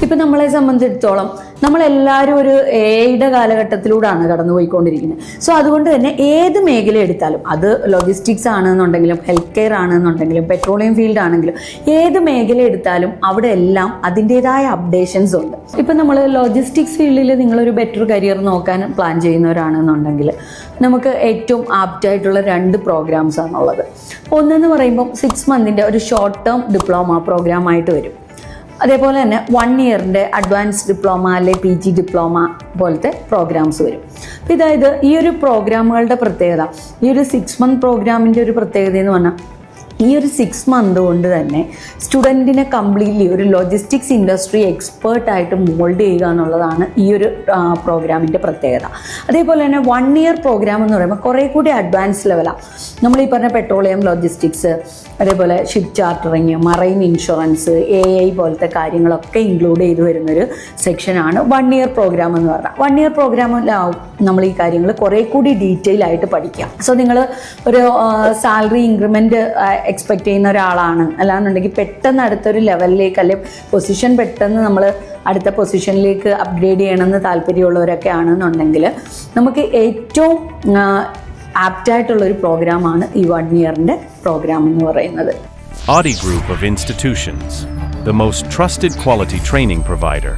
ഇപ്പം നമ്മളെ സംബന്ധിച്ചിടത്തോളം നമ്മളെല്ലാവരും ഒരു എയുടെ കാലഘട്ടത്തിലൂടെയാണ് കടന്നുപോയിക്കൊണ്ടിരിക്കുന്നത്. സോ അതുകൊണ്ട് തന്നെ ഏത് മേഖല എടുത്താലും, അത് ലോജിസ്റ്റിക്സ് ആണെന്നുണ്ടെങ്കിലും ഹെൽത്ത് കെയർ ആണെന്നുണ്ടെങ്കിലും പെട്രോളിയം ഫീൽഡ് ആണെങ്കിലും ഏത് മേഖല എടുത്താലും അവിടെ എല്ലാം അതിൻ്റെതായ അപ്ഡേഷൻസ് ഉണ്ട്. ഇപ്പം നമ്മൾ ലോജിസ്റ്റിക്സ് ഫീൽഡിൽ നിങ്ങളൊരു ബെറ്റർ കരിയർ നോക്കാൻ പ്ലാൻ ചെയ്യുന്നവരാണെന്നുണ്ടെങ്കിൽ നമുക്ക് ഏറ്റവും ആപ്റ്റായിട്ടുള്ള 2 പ്രോഗ്രാംസ് ആണുള്ളത്. ഒന്നെന്ന് പറയുമ്പം 6 മന്തിൻ്റെ ഒരു ഷോർട്ട് ടേം ഡിപ്ലോമ പ്രോഗ്രാമായിട്ട് വരും. അതേപോലെ തന്നെ 1 ഇയറിൻ്റെ അഡ്വാൻസ് ഡിപ്ലോമ അല്ലെ PG ഡിപ്ലോമ പോലത്തെ പ്രോഗ്രാംസ് വരും. അപ്പോൾ അതായത് ഈ ഒരു പ്രോഗ്രാമുകളുടെ പ്രത്യേകത, ഈ ഒരു 6 മന്ത് പ്രോഗ്രാമിൻ്റെ ഒരു പ്രത്യേകത എന്ന് പറഞ്ഞാൽ ഈ ഒരു 6 മന്ത് കൊണ്ട് തന്നെ സ്റ്റുഡൻറ്റിനെ കംപ്ലീറ്റ്ലി ഒരു ലോജിസ്റ്റിക്സ് ഇൻഡസ്ട്രി എക്സ്പേർട്ടായിട്ട് മോൾഡ് ചെയ്യുക എന്നുള്ളതാണ് ഈ ഒരു പ്രോഗ്രാമിൻ്റെ പ്രത്യേകത. അതേപോലെ തന്നെ 1 ഇയർ പ്രോഗ്രാം എന്ന് പറയുമ്പോൾ കുറേ കൂടി അഡ്വാൻസ് ലെവലാണ്. നമ്മൾ ഈ പറഞ്ഞ പെട്രോളിയം ലോജിസ്റ്റിക്സ്, അതേപോലെ ഷിപ്പ് ചാർട്ടറിങ്, മറൈൻ ഇൻഷുറൻസ്, AI പോലത്തെ കാര്യങ്ങളൊക്കെ ഇൻക്ലൂഡ് ചെയ്ത് വരുന്നൊരു സെക്ഷനാണ് 1 ഇയർ പ്രോഗ്രാം എന്ന് പറഞ്ഞാൽ. 1 ഇയർ പ്രോഗ്രാമിലാവും നമ്മൾ ഈ കാര്യങ്ങൾ കുറേ കൂടി ഡീറ്റെയിൽ ആയിട്ട് പഠിക്കാം. സോ നിങ്ങൾ ഒരു സാലറി ഇൻക്രിമെൻറ്റ് എക്സ്പെക്റ്റ് ചെയ്യുന്ന ഒരാളാണ്, അല്ലാന്നുണ്ടെങ്കിൽ പെട്ടെന്ന് അടുത്തൊരു ലെവലിലേക്ക് അല്ലെ പൊസിഷൻ പെട്ടെന്ന് നമ്മൾ അടുത്ത പൊസിഷനിലേക്ക് അപ്ഗ്രേഡ് ചെയ്യണമെന്ന് താല്പര്യമുള്ളവരൊക്കെ ആണെന്നുണ്ടെങ്കിൽ നമുക്ക് ഏറ്റവും ആപ്റ്റായിട്ടുള്ളൊരു പ്രോഗ്രാമാണ് ഈ 1 ഇയറിൻ്റെ പ്രോഗ്രാം എന്ന് പറയുന്നത്. Audi Group of Institutions, the most trusted quality training provider.